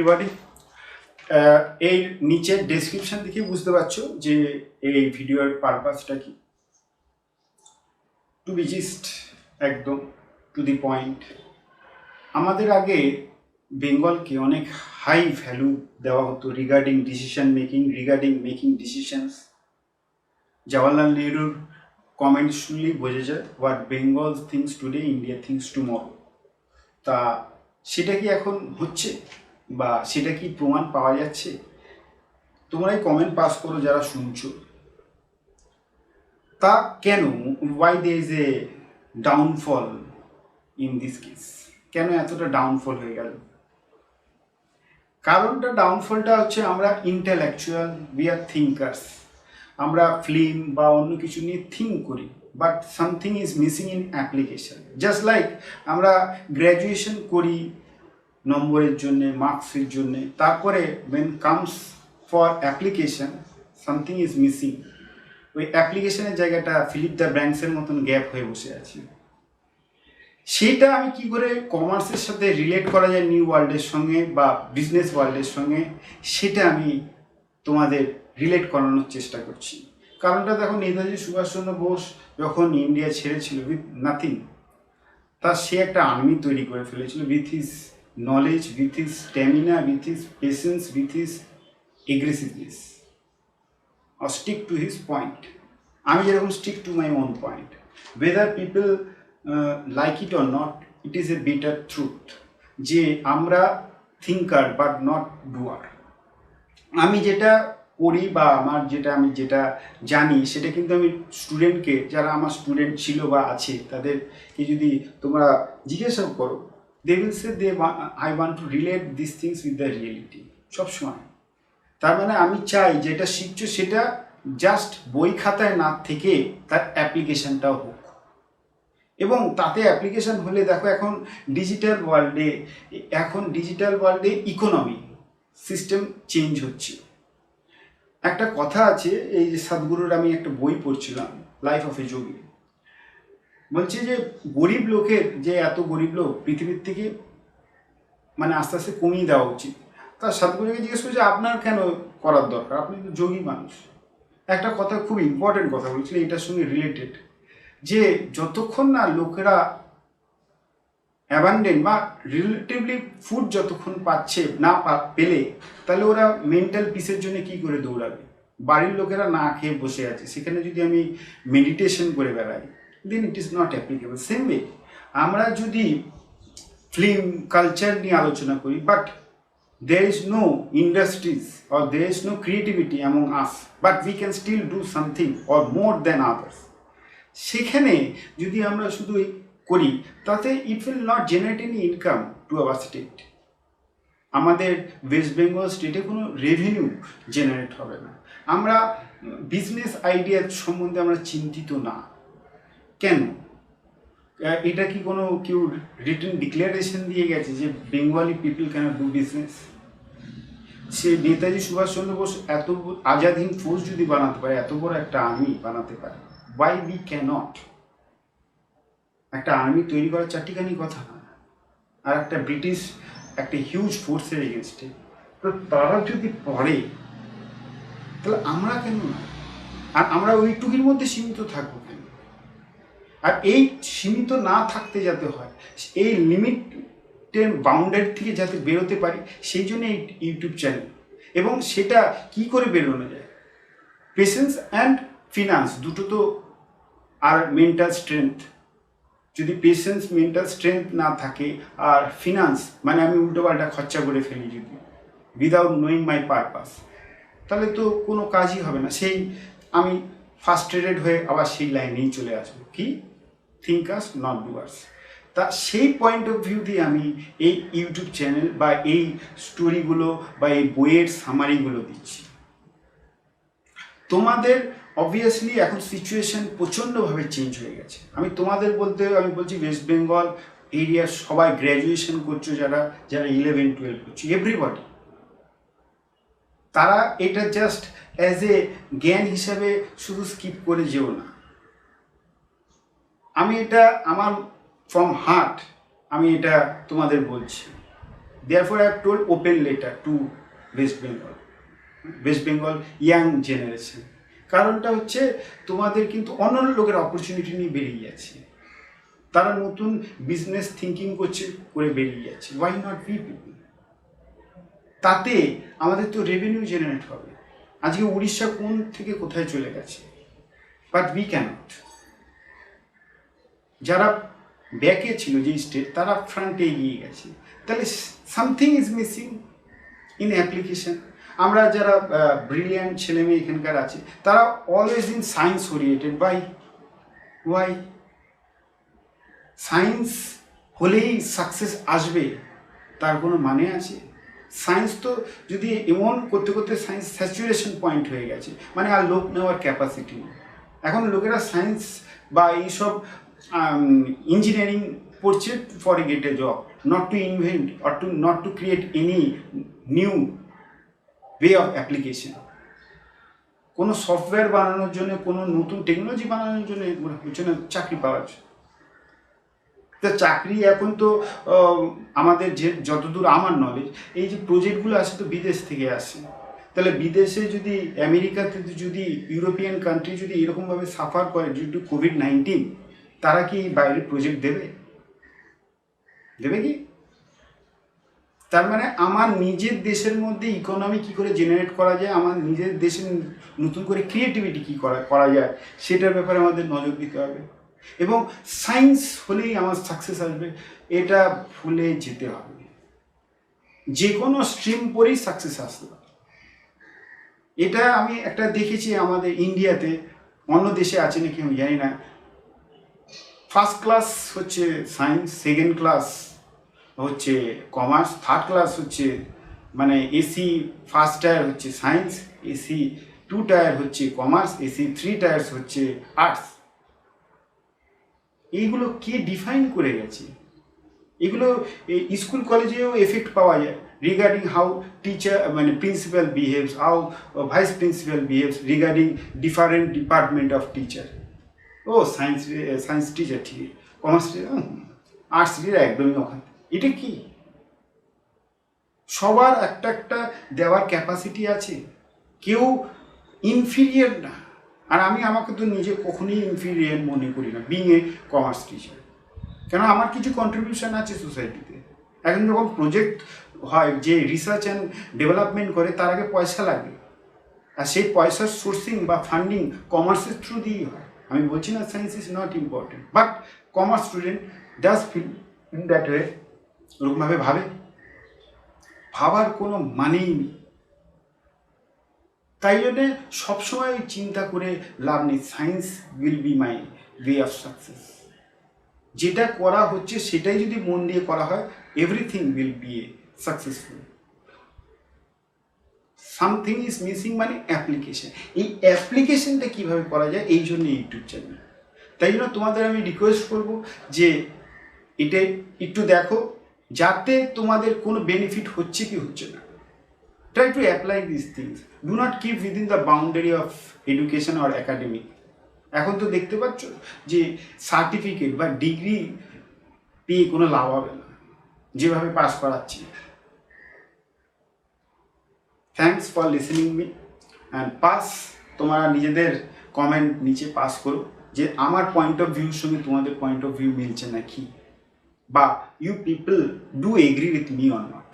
Everybody. এই নিচের description দেখে বুঝতে পারছো যে এই ভিডিওর পারপাসটা কি। টু বি জাস্ট একদম টু দি পয়েন্ট, আমাদের আগে বেঙ্গলকে অনেক হাই ভ্যালু দেওয়া হতো regarding decision making, regarding making decisions. Jawaharlal নেহরুর কমেন্ট শুনলেই বোঝা যায় what Bengal thinks today, India thinks tomorrow. তা সেটা কি এখন হচ্ছে বা সেটা কি প্রমাণ পাওয়া যাচ্ছে? তোমরাই কমেন্ট পাস করো যারা শুনছো। তা কেন, why there is a downfall in this case? কেন এতটা ডাউনফল হয়ে গেল? কারণটা, ডাউনফলটা হচ্ছে আমরা ইন্টেলেকচুয়াল, উই আর থিঙ্কার্স। আমরা ফিল্ম বা অন্য কিছু নিয়ে থিঙ্ক করি, but something is missing in application. Just like আমরা গ্র্যাজুয়েশন করি নম্বরের জন্যে, মার্কসের জন্যে, তারপরে when comes for application something is missing। ওই অ্যাপ্লিকেশনের জায়গাটা ফিলিপ দ্য ব্র্যাঙ্কসের মতন গ্যাপ হয়ে বসে আছে। সেটা আমি কি করে কমার্সের সাথে রিলেট করা যায় নিউ ওয়ার্ল্ডের সঙ্গে বা বিজনেস ওয়ার্ল্ডের সঙ্গে, সেটা আমি তোমাদের রিলেট করানোর চেষ্টা করছি। কারণটা দেখো, নেতাজি সুভাষচন্দ্র বোস যখন ইন্ডিয়া ছেড়েছিল উইথ নাথিং, তার সে একটা আর্মি তৈরি করে ফেলেছিল with his knowledge, with his stamina, with his patience, with his aggressiveness, or stick to his point. আমি যেরকম stick to my own point, whether people like it or not, it is a bitter truth যে আমরা thinker but not doer। আমি যেটা করি বা আমি যেটা জানি, সেটা কিন্তু আমি স্টুডেন্টকে, যারা আমার স্টুডেন্ট ছিল বা আছে, তাদেরকে যদি তোমরা জিজ্ঞাসা করো, they will say I want to relate these things with the reality সবসময়। তার মানে আমি চাই যেটা শিখছো সেটা জাস্ট বই খাতায় না থেকে তার অ্যাপ্লিকেশনটাও হোক, এবং তাতে অ্যাপ্লিকেশন হলে দেখো এখন ডিজিটাল ওয়ার্ল্ডে ইকোনমি সিস্টেম চেঞ্জ হচ্ছে। একটা কথা আছে, এই যে সদ্গুরুর আমি একটা বই পড়ছিলাম, লাইফ অফ এ যোগী, বলছে যে গরিব লোকের, যে এত গরিব লোক পৃথিবীর থেকে মানে আস্তে আস্তে কমিয়ে দেওয়া উচিত। তা সদ্গুরুকে জিজ্ঞেস করছে আপনার কেন করার দরকার, আপনি তো যোগী মানুষ। একটা কথা, খুব ইম্পর্টেন্ট কথা বলছিল, এটার সঙ্গে রিলেটেড, যে যতক্ষণ না লোকেরা অ্যাবান্ডেন্ট বা রিলেটিভলি ফুড যতক্ষণ পাচ্ছে না পেলে, তাহলে ওরা মেন্টাল পিসের জন্য কি করে দৌড়াবে? বাড়ির লোকেরা না খেয়ে বসে আছে, সেখানে যদি আমি মেডিটেশন করে বেড়াই, then it is not applicable. Same way আমরা যদি ফিল্ম কালচার নিয়ে আলোচনা করি, but there is no industries or there is no creativity among us, but we can still do something or more than others, সেখানে যদি আমরা শুধু করি, তাতে it will not generate any income to our state. আমাদের West Bengal স্টেটে কোনো revenue generate হবে না। আমরা বিজনেস আইডিয়া সম্বন্ধে আমরা চিন্তিত না কেন? এটা কি কোনো কেউ রিটেন ডিক্লারেশন দিয়ে গেছে যে Bengali people can do business? সে নেতাজি সুভাষচন্দ্র বোস এত আজাদ হিন্দ ফৌজ যদি বানাতে পারে, এত বড় একটা আর্মি বানাতে পারে, ওয়াই উই ক্যানট? একটা আর্মি তৈরি করার চারটিখানি কথা না, আর একটা ব্রিটিশ একটা হিউজ ফোর্সের এগেনস্টে, তো তারা যদি পড়ে, তাহলে আমরা কেন না? আর আমরা ওইটুকুর মধ্যে সীমিত থাকবো কেন? আর এই সীমিত না থাকতে যাতে হয়, এই লিমিটের বাউন্ডারি থেকে যাতে বেরোতে পারি, সেই জন্য এই ইউটিউব চ্যানেল। এবং সেটা কি করে বেরোনো যায়? পেশেন্স অ্যান্ড ফিনান্স দুটো তো, আর মেন্টাল স্ট্রেংথ। যদি পেশেন্স, মেন্টাল স্ট্রেংথ না থাকে, আর ফিনান্স মানে আমি উল্টোপাল্টা খরচা করে ফেলি যদি, উইদাউট নোয়িং মাই পারপাস, তাহলে তো কোনো কাজই হবে না। সেই আমি ফার্স্ট্রেটেড হয়ে আবার সেই লাইনেই চলে আসবো, কি থিঙ্কার্স নট ডুয়ার্স। তা সেই পয়েন্ট অফ ভিউ দিয়ে আমি এই ইউটিউব চ্যানেল বা এই স্টোরিগুলো বা এই বইয়ের সামারিগুলো দিচ্ছি তোমাদের। অবভিয়াসলি এখন সিচুয়েশন প্রচণ্ডভাবে চেঞ্জ হয়ে গেছে। আমি তোমাদের বলতে আমি বলছি ওয়েস্ট বেঙ্গল এরিয়ার সবাই গ্র্যাজুয়েশন করছো, যারা 11-12 করছো, এভরিবডি, তারা এটা জাস্ট অ্যাজ এ জ্ঞান হিসাবে শুধু স্কিপ করে যেও না। আমি এটা আমার ফ্রম হার্ট আমি এটা তোমাদের বলছি Therefore, I have told open letter to West Bengal young generation. কারণটা হচ্ছে তোমাদের কিন্তু অন্যান্য লোকের অপরচুনিটি নিয়ে বেরিয়ে যাচ্ছে, তারা নতুন বিজনেস থিঙ্কিং করছে, করে বেরিয়ে যাচ্ছে। Why not be people? তাতে আমাদের তো রেভিনিউ জেনারেট হবে। আজকে উড়িষ্যা কোন থেকে কোথায় চলে গেছে, বাট উই ক্যানট। যারা ব্যাকে ছিল যে স্টেট, তারা ফ্রন্টে এগিয়ে গেছে। তাহলে something is missing in application. আমরা যারা ব্রিলিয়ান্ট ছেলেমেয়ে এখানকার আছে, তারা always in science oriented. Why? Science হলেই সাকসেস আসবে তার কোনো মানে আছে? সায়েন্স তো যদি এমন করতে করতে সায়েন্স স্যাচুরেশন পয়েন্ট হয়ে গেছে, মানে আর লোক নেওয়ার ক্যাপাসিটি নেই। এখন লোকেরা সায়েন্স বা এইসব ইঞ্জিনিয়ারিং পড়ছে for get a job, not to invent or not to create any new way of application. কোনো সফটওয়্যার বানানোর জন্য, কোনো নতুন টেকনোলজি বানানোর জন্য হচ্ছে না চাকরি পাওয়া যায়। তা চাকরি এখন তো আমাদের যে যতদূর আমার নলেজ, এই যে প্রজেক্টগুলো আসে তো বিদেশ থেকে আসে। তাহলে বিদেশে যদি, আমেরিকাতে যদি, ইউরোপিয়ান কান্ট্রি যদি এরকমভাবে সাফার করে ডিউ টু COVID-19, তারা কি বাইরের প্রজেক্ট দেবে কি? তার মানে আমার নিজের দেশের মধ্যে ইকোনমি কী করে জেনারেট করা যায়, আমার নিজের দেশে নতুন করে ক্রিয়েটিভিটি কী করা যায়, সেটার ব্যাপারে আমাদের নজর দিতে হবে। এবং সায়েন্স হলেই আমার সাকসেস আসবে, এটা ভুলে যেতে হবে। যে কোনো স্ট্রিম পড়েই সাকসেস আসতে পারে। এটা আমি একটা দেখেছি আমাদের ইন্ডিয়াতে, অন্য দেশে আছে নাকি আমি জানি না। ফার্স্ট ক্লাস হচ্ছে সায়েন্স, সেকেন্ড ক্লাস হচ্ছে কমার্স, থার্ড ক্লাস হচ্ছে মানে এসি ফার্স্ট টায়ার হচ্ছে সায়েন্স, এসি 2 টায়ার হচ্ছে কমার্স, এসি 3 টায়ার্স হচ্ছে আর্টস। এইগুলো কে ডিফাইন করে গেছে? এগুলো স্কুল কলেজেও এফেক্ট পাওয়া যায় রিগার্ডিং হাউ টিচার মানে principal behaves, how vice principal behaves regarding different department of teacher. ও সায়েন্স টিচার ঠিক, কমার্স আর্টস টিচার একদমই ওখানে। এটা কি? সবার একটা একটা দেওয়ার ক্যাপাসিটি আছে, কেউ ইনফিরিয়ার না। আর আমি আমাকে তো নিজে কখনোই ইনফিরিয়ার মনে করি না বিং এ কমার্স টিচার, কেন আমার কিছু কন্ট্রিবিউশন আছে সোসাইটিতে। এখন যখন প্রজেক্ট হয়, যে রিসার্চ অ্যান্ড ডেভেলপমেন্ট করে, তার আগে পয়সা লাগে, আর সেই পয়সার সোর্সিং বা ফান্ডিং কমার্সের থ্রু দিয়েই হয়। আমি বলছি না science is not important, but commerce student does fill in that way. ওরকমভাবে ভাবার কোনো মানেই নেই। তাই জন্যে সবসময় চিন্তা করে লাভ নেই, science will be my way of success. যেটা করা হচ্ছে সেটাই যদি মন দিয়ে করা হয়, everything will B a successful. Something is missing মানে অ্যাপ্লিকেশন। এই অ্যাপ্লিকেশনটা কীভাবে করা যায়, এই জন্য ইউটিউব চ্যানেল। তাই জন্য তোমাদের আমি রিকোয়েস্ট করব যে এটা একটু দেখো, যাতে তোমাদের কোনো বেনিফিট হচ্ছে কি হচ্ছে না। Try to apply these things. Do not keep within the boundary of education or academic. এখন তো দেখতে পাচ্ছ যে সার্টিফিকেট বা ডিগ্রি পেয়ে কোনো লাভ হবে না, যেভাবে পাস করাচ্ছি। Thanks for listening me and pass. তোমরা নিজেদের কমেন্ট নিচে পাস করো যে আমার পয়েন্ট অফ ভিউর সঙ্গে তোমাদের পয়েন্ট অফ ভিউ মিলছে নাকি, বা you people do agree with me or not.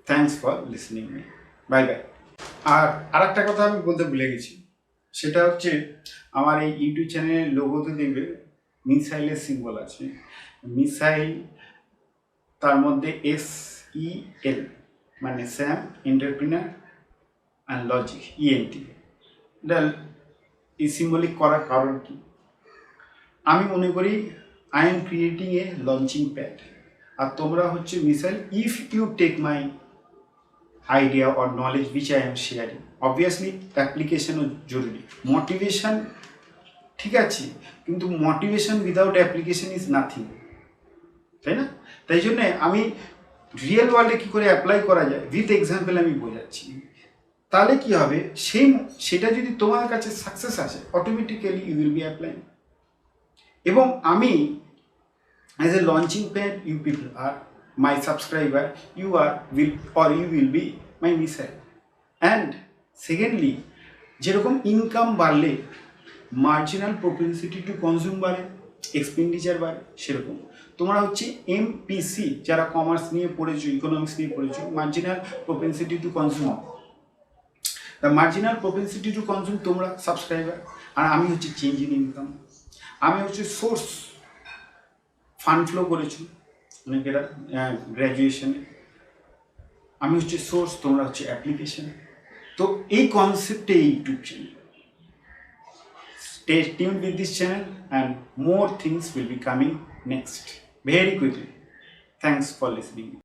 Thanks for listening me, bye bye. আর আরেকটা কথা আমি বলতে ভুলে গেছি, সেটা হচ্ছে আমার এই ইউটিউব চ্যানেলের লোগোতে দেখবে মিসাইলের সিম্বল আছে। মিসাইল, তার মধ্যে SEL মানে Sam, entrepreneur and logic, ENT। এটা এই সিম্বলিক করার কারণ কি? আমি মনে করি I am creating a launching pad, আর তোমরা হচ্ছে missile. If you take my idea or knowledge which I am sharing, obviously অ্যাপ্লিকেশনও জরুরি। মোটিভেশন ঠিক আছে, কিন্তু motivation without application is nothing, তাই না? তাই জন্যে আমি রিয়েল ওয়ার্ল্ডে কী করে অ্যাপ্লাই করা যায় উইথ এক্সাম্পল আমি বোঝাচ্ছি। তাহলে কি হবে, সেটা যদি তোমার কাছে সাকসেস আসে, automatically you will be apply. এবং আমি as a launching pad, you people are my subscriber, you will be my missile. And secondly, যেরকম ইনকাম বাড়লে মার্জিনাল প্রপেন্সিটি টু কনজিউম বাড়ে, এক্সপেন্ডিচার বাড়ে, সেরকম তোমরা হচ্ছে এমপিসি যারা কমার্স নিয়ে পড়েছো, ইকোনমিক্স নিয়ে পড়েছো, marginal propensity to consume, the marginal propensity to consume তোমরা সাবস্ক্রাইবার, আর আমি হচ্ছে চেঞ্জ ইন ইনকাম। আমি হচ্ছে সোর্স, ফান্ড ফ্লো করেছি অনেকেরা গ্র্যাজুয়েশনে, আমি হচ্ছে সোর্স, তোমরা হচ্ছে অ্যাপ্লিকেশন। তো এই কনসেপ্টে YouTube channel, stay tuned with this channel and more things will be coming next very quickly. Thanks for listening.